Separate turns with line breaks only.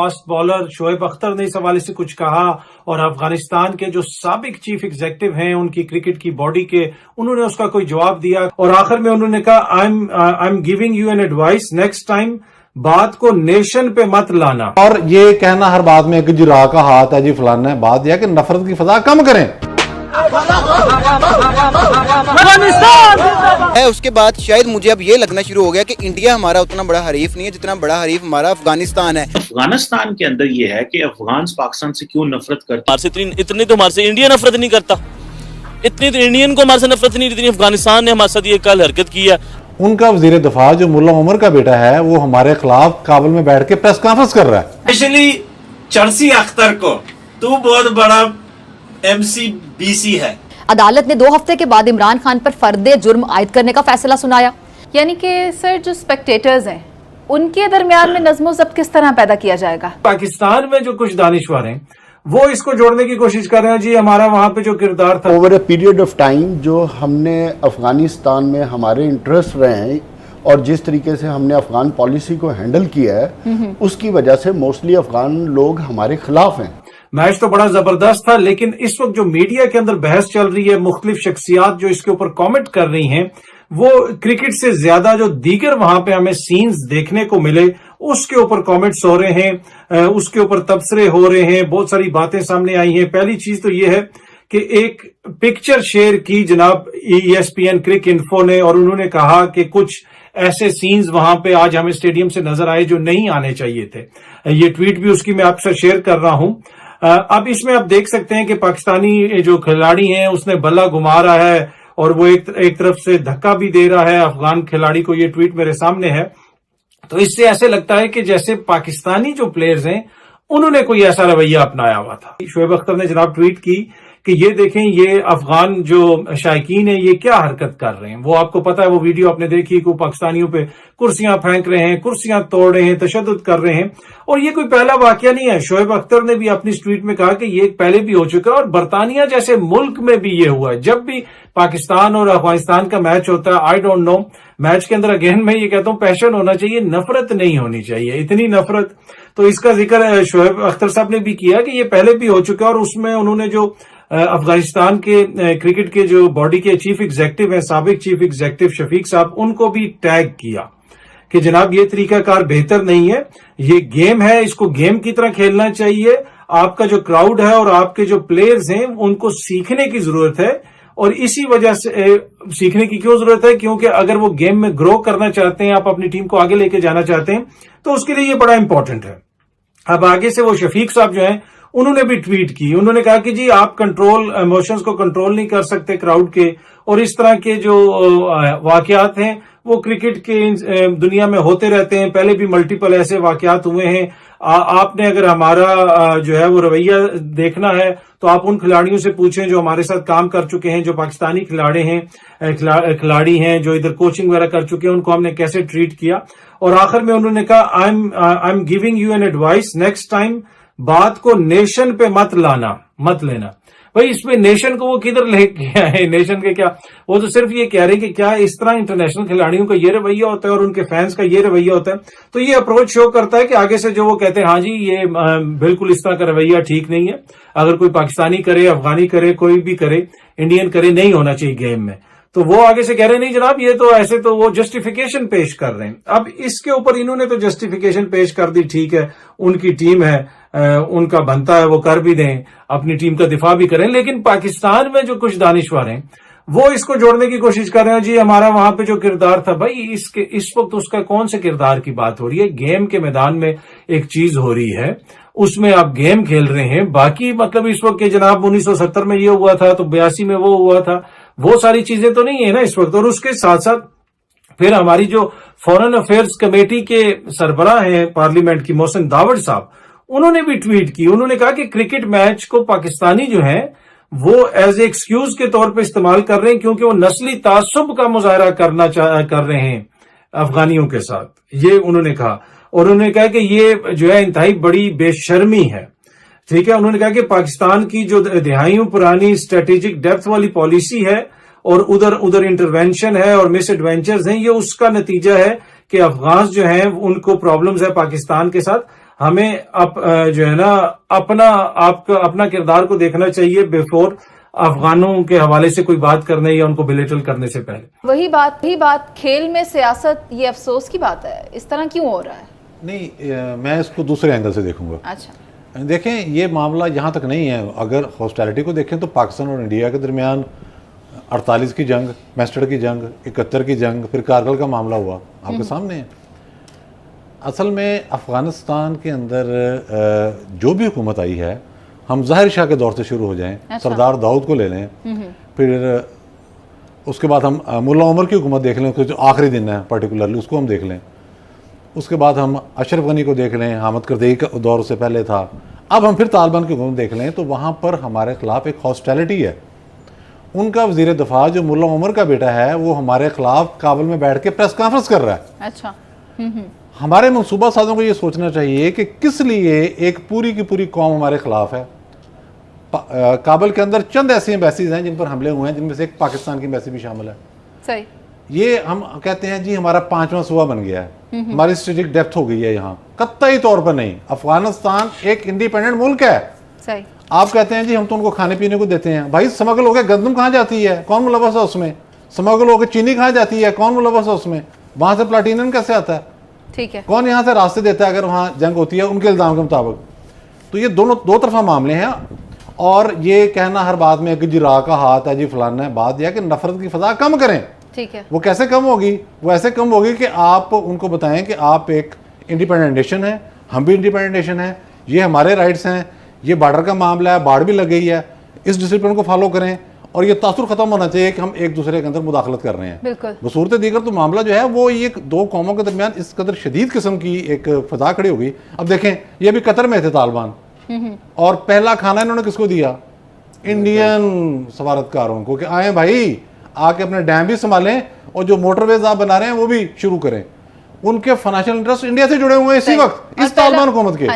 Fast bowler Shoaib Akhtar نے اس حوالے سے کچھ کہا، اور افغانستان کے جو سابق چیف ایگزیکٹو ہیں ان کی کرکٹ کی باڈی کے، انہوں نے اس کا کوئی جواب دیا، اور آخر میں انہوں نے کہا I am giving you an advice next time بات کو نیشن پہ مت لانا۔
اور یہ کہنا ہر بات میں کہ جی را کا ہاتھ ہے، جی فلانا ہے، بات یہ ہے کہ نفرت کی فضا کم کریں۔
اس کے بعد شاید مجھے اب یہ لگنا شروع ہو گیا کہ انڈیا ہمارا اتنا بڑا حریف نہیں ہے جتنا بڑا حریف ہمارا افغانستان ہے۔
افغانستان کے اندر یہ ہے کہ افغان پاکستان سے کیوں نفرت کرتے
ہیں؟ اتنی تو ہمارے سے انڈیا نفرت نہیں کرتا، اتنی تو انڈین کو ہمارے سے نفرت نہیں، اتنی افغانستان نے ہمارے ساتھ یہ کل حرکت کی ہے۔
ان کا وزیر دفاع جو ملا عمر کا بیٹا ہے وہ ہمارے خلاف کابل میں بیٹھ کے پریس کانفرنس کر رہا ہے۔
اسپیشلی چرسی اختر کو، تو بہت بڑا ایم سی بی سی ہے۔
عدالت نے 2 ہفتے کے بعد عمران خان پر فرد جرم عائد کرنے کا فیصلہ سنایا۔
یعنی کہ سر جو اسپیکٹیٹرز ہیں ان کے درمیان میں نظم و ضبط کس طرح پیدا کیا جائے گا؟
پاکستان میں جو کچھ دانشور ہیں وہ اس کو جوڑنے کی کوشش کر رہے ہیں، جی ہمارا وہاں پہ جو کردار تھا
over a period of time جو ہم نے افغانستان میں ہمارے انٹرسٹ رہے ہیں اور جس طریقے سے ہم نے افغان پالیسی کو ہینڈل کیا ہے اس کی وجہ سے موسٹلی افغان لوگ ہمارے خلاف ہیں۔
میچ تو بڑا زبردست تھا، لیکن اس وقت جو میڈیا کے اندر بحث چل رہی ہے، مختلف شخصیات جو اس کے اوپر کامنٹ کر رہی ہیں، وہ کرکٹ سے زیادہ جو دیگر وہاں پہ ہمیں سینز دیکھنے کو ملے اس کے اوپر کامنٹس ہو رہے ہیں، اس کے اوپر تبصرے ہو رہے ہیں، بہت ساری باتیں سامنے آئی ہیں۔ پہلی چیز تو یہ ہے کہ ایک پکچر شیئر کی جناب ESPN کرک انفو نے، اور انہوں نے کہا کہ کچھ ایسے سینز وہاں پہ آج ہمیں اسٹیڈیم سے نظر آئے جو نہیں آنے چاہیے تھے۔ یہ ٹویٹ بھی اس کی میں آپ سے شیئر کر رہا ہوں۔ اب اس میں آپ دیکھ سکتے ہیں کہ پاکستانی جو کھلاڑی ہیں اس نے بلہ گھما رہا ہے اور وہ ایک طرف سے دھکا بھی دے رہا ہے افغان کھلاڑی کو۔ یہ ٹویٹ میرے سامنے ہے، تو اس سے ایسے لگتا ہے کہ جیسے پاکستانی جو پلیئرز ہیں انہوں نے کوئی ایسا رویہ اپنایا ہوا تھا۔ شعیب اختر نے جناب ٹویٹ کی کہ یہ دیکھیں یہ افغان جو شائقین ہیں یہ کیا حرکت کر رہے ہیں۔ وہ آپ کو پتا ہے وہ ویڈیو آپ نے دیکھی کہ پاکستانیوں پہ کرسیاں پھینک رہے ہیں، کرسیاں توڑ رہے ہیں، تشدد کر رہے ہیں، اور یہ کوئی پہلا واقعہ نہیں ہے۔ شعیب اختر نے بھی اپنی ٹویٹ میں کہا کہ یہ پہلے بھی ہو چکا ہے، اور برطانیہ جیسے ملک میں بھی یہ ہوا ہے۔ جب بھی پاکستان اور افغانستان کا میچ ہوتا ہے، آئی ڈونٹ نو، میچ کے اندر اگین میں یہ کہتا ہوں پیشن ہونا چاہیے، نفرت نہیں ہونی چاہیے، اتنی نفرت۔ تو اس کا ذکر شعیب اختر صاحب نے بھی کیا کہ یہ پہلے بھی ہو چکا ہے، اور اس میں انہوں نے جو افغانستان کے کرکٹ کے جو باڈی کے چیف ایگزیکٹو ہیں، سابق چیف ایگزیکٹو شفیق صاحب، ان کو بھی ٹیگ کیا کہ جناب یہ طریقہ کار بہتر نہیں ہے، یہ گیم ہے، اس کو گیم کی طرح کھیلنا چاہیے۔ آپ کا جو کراؤڈ ہے اور آپ کے جو پلیئرز ہیں ان کو سیکھنے کی ضرورت ہے، اور اسی وجہ سے سیکھنے کی کیوں ضرورت ہے؟ کیونکہ اگر وہ گیم میں گرو کرنا چاہتے ہیں، آپ اپنی ٹیم کو آگے لے کے جانا چاہتے ہیں، تو اس کے لیے یہ بڑا امپورٹنٹ ہے۔ اب آگے سے وہ شفیق صاحب جو ہیں انہوں نے بھی ٹویٹ کی، انہوں نے کہا کہ جی آپ ایموشنز کو کنٹرول نہیں کر سکتے کراؤڈ کے، اور اس طرح کے جو واقعات ہیں وہ کرکٹ کے دنیا میں ہوتے رہتے ہیں، پہلے بھی ملٹیپل ایسے واقعات ہوئے ہیں۔ آپ نے اگر ہمارا جو ہے وہ رویہ دیکھنا ہے تو آپ ان کھلاڑیوں سے پوچھیں جو ہمارے ساتھ کام کر چکے ہیں، جو پاکستانی کھلاڑی ہیں جو ادھر کوچنگ وغیرہ کر چکے ہیں، ان کو ہم نے کیسے ٹریٹ کیا۔ اور آخر میں انہوں نے کہا I am giving you an advice next time بات کو نیشن پہ مت لینا۔ بھائی اس میں نیشن کو وہ کدھر لے کے آئے؟ نیشن کے کیا، وہ تو صرف یہ کہہ رہے ہیں کہ کیا اس طرح انٹرنیشنل کھلاڑیوں کا یہ رویہ ہوتا ہے اور ان کے فینس کا یہ رویہ ہوتا ہے؟ تو یہ اپروچ شو کرتا ہے کہ آگے سے جو وہ کہتے ہیں ہاں جی یہ بالکل اس طرح کا رویہ ٹھیک نہیں ہے، اگر کوئی پاکستانی کرے، افغانی کرے، کوئی بھی کرے، انڈین کرے، نہیں ہونا چاہیے گیم میں۔ تو وہ آگے سے کہہ رہے ہیں نہیں جناب یہ تو ایسے، تو وہ جسٹیفیکیشن پیش کر رہے ہیں۔ اب اس کے اوپر انہوں نے تو جسٹیفیکیشن پیش کر دی، ٹھیک ہے، ان کی ٹیم ہے، ان کا بنتا ہے وہ کر بھی دیں، اپنی ٹیم کا دفاع بھی کریں، لیکن پاکستان میں جو کچھ دانشور ہیں وہ اس کو جوڑنے کی کوشش کر رہے ہیں، جی ہمارا وہاں پہ جو کردار تھا، بھائی اس وقت اس کا کون سے کردار کی بات ہو رہی ہے؟ گیم کے میدان میں ایک چیز ہو رہی ہے، اس میں آپ گیم کھیل رہے ہیں، باقی مطلب اس وقت کہ جناب 1970 میں یہ ہوا تھا تو 82 میں وہ ہوا تھا، وہ ساری چیزیں تو نہیں ہے نا اس وقت۔ اور اس کے ساتھ ساتھ پھر ہماری جو فورن افیئرز کمیٹی کے سربراہ ہیں پارلیمنٹ کی، محسن داوڑ صاحب، انہوں نے بھی ٹویٹ کی، انہوں نے کہا کہ کرکٹ میچ کو پاکستانی جو ہیں وہ ایز اے ایکسکیوز کے طور پہ استعمال کر رہے ہیں کیونکہ وہ نسلی تعصب کا مظاہرہ کر رہے ہیں افغانیوں کے ساتھ، یہ انہوں نے کہا۔ اور انہوں نے کہا کہ یہ جو ہے انتہائی بڑی بے شرمی ہے، ٹھیک ہے۔ انہوں نے کہا کہ پاکستان کی جو دہائیوں پرانی اسٹریٹجک ڈیپتھ والی پالیسی ہے اور ادھر انٹرونشن ہے اور مس ایڈوینچرز ہیں، یہ اس کا نتیجہ ہے کہ افغانز جو ہیں ان کو پرابلمز ہے پاکستان کے ساتھ۔ ہمیں جو ہے نا اپنا کردار کو دیکھنا چاہیے بیفور افغانوں کے حوالے سے کوئی بات کرنے یا ان کو بلیٹل کرنے سے پہلے.
وہی بات کھیل میں سیاست، یہ افسوس کی بات ہے. اس طرح کیوں ہو رہا ہے؟
نہیں، میں اس کو دوسرے اینگل سے دیکھوں گا.
اچھا
دیکھیں، یہ معاملہ یہاں تک نہیں ہے. اگر ہاسٹیلٹی کو دیکھیں تو پاکستان اور انڈیا کے درمیان 48 کی جنگ، میسٹر کی جنگ، 71 کی جنگ، پھر کارگل کا معاملہ ہوا، آپ کے سامنے ہے. اصل میں افغانستان کے اندر جو بھی حکومت آئی ہے، ہم ظاہر شاہ کے دور سے شروع ہو جائیں، سردار داؤد کو لے لیں، پھر اس کے بعد ہم ملا عمر کی حکومت دیکھ لیں، اس کے جو آخری دن ہے پرٹیکولرلی اس کو ہم دیکھ لیں. اس کے بعد ہم اشرف غنی کو دیکھ لیں، حامد کردئی کا دور سے پہلے تھا. اب ہم پھر طالبان کی حکومت دیکھ لیں تو وہاں پر ہمارے خلاف ایک ہاسٹیلٹی ہے. ان کا وزیر دفاع جو ملا عمر کا بیٹا ہے وہ ہمارے خلاف کابل میں بیٹھ کے پریس کانفرنس کر رہا ہے.
اچھا
ہمارے منصوبہ سازوں کو یہ سوچنا چاہیے کہ کس لیے ایک پوری کی پوری قوم ہمارے خلاف ہے. کابل کے اندر چند ایسی ایمبیسیز ہیں جن پر حملے ہوئے ہیں، جن میں سے ایک پاکستان کی ایمبیسی بھی شامل ہے.
صحیح.
یہ ہم کہتے ہیں جی ہمارا 5واں صوبہ بن گیا ہے، ہماری اسٹریٹجک ڈیپتھ ہو گئی ہے. یہاں قطعی طور پر نہیں. افغانستان ایک انڈیپینڈنٹ ملک ہے.
صحیح.
آپ کہتے ہیں جی ہم تو ان کو کھانے پینے کو دیتے ہیں. بھائی سمگل ہو کے گندم کہاں جاتی ہے؟ کون ملوث ہے اس میں؟ سمگل ہو کے چینی کہاں جاتی ہے؟ کون ملوث ہے اس میں؟ وہاں سے پلاٹینم کیسے آتا ہے؟
ٹھیک ہے.
کون یہاں سے راستے دیتا ہے اگر وہاں جنگ ہوتی ہے ان کے الزام کے مطابق؟ تو یہ دو طرفہ معاملے ہیں. اور یہ کہنا ہر بات میں کہ جی را کا ہاتھ ہے، جی فلانا ہے، بات یہ ہے کہ نفرت کی فضا کم کریں.
ٹھیک ہے.
وہ کیسے کم ہوگی؟ وہ ایسے کم ہوگی کہ آپ ان کو بتائیں کہ آپ ایک انڈیپینڈنٹ نیشن ہیں، ہم بھی انڈیپینڈنٹ نیشن ہیں، یہ ہمارے رائٹس ہیں، یہ بارڈر کا معاملہ ہے، باڑ بھی لگ گئی ہے، اس ڈسپلن کو فالو کریں. اور یہ تاثر ختم ہونا چاہیے کہ ہم ایک دوسرے کے اندر مداخلت کر رہے ہیں.
بالکل.
بصورت دیگر تو معاملہ جو ہے وہ ایک دو قوموں کے درمیان اس قدر شدید قسم کی ایک فضا کھڑی ہوگی. اب دیکھیں، یہ بھی قطر میں تھے طالبان، اور پہلا کھانا انہوں نے کس کو دیا؟ انڈین سفارتکاروں کو، کہ آئیں بھائی آ کے اپنے ڈیم بھی سنبھالیں اور جو موٹر ویز آپ بنا رہے ہیں وہ بھی شروع کریں. ان کے فائنینشیل انٹرسٹ انڈیا سے جڑے ہوئے ہیں اسی وقت، اس طالبان حکومت کے.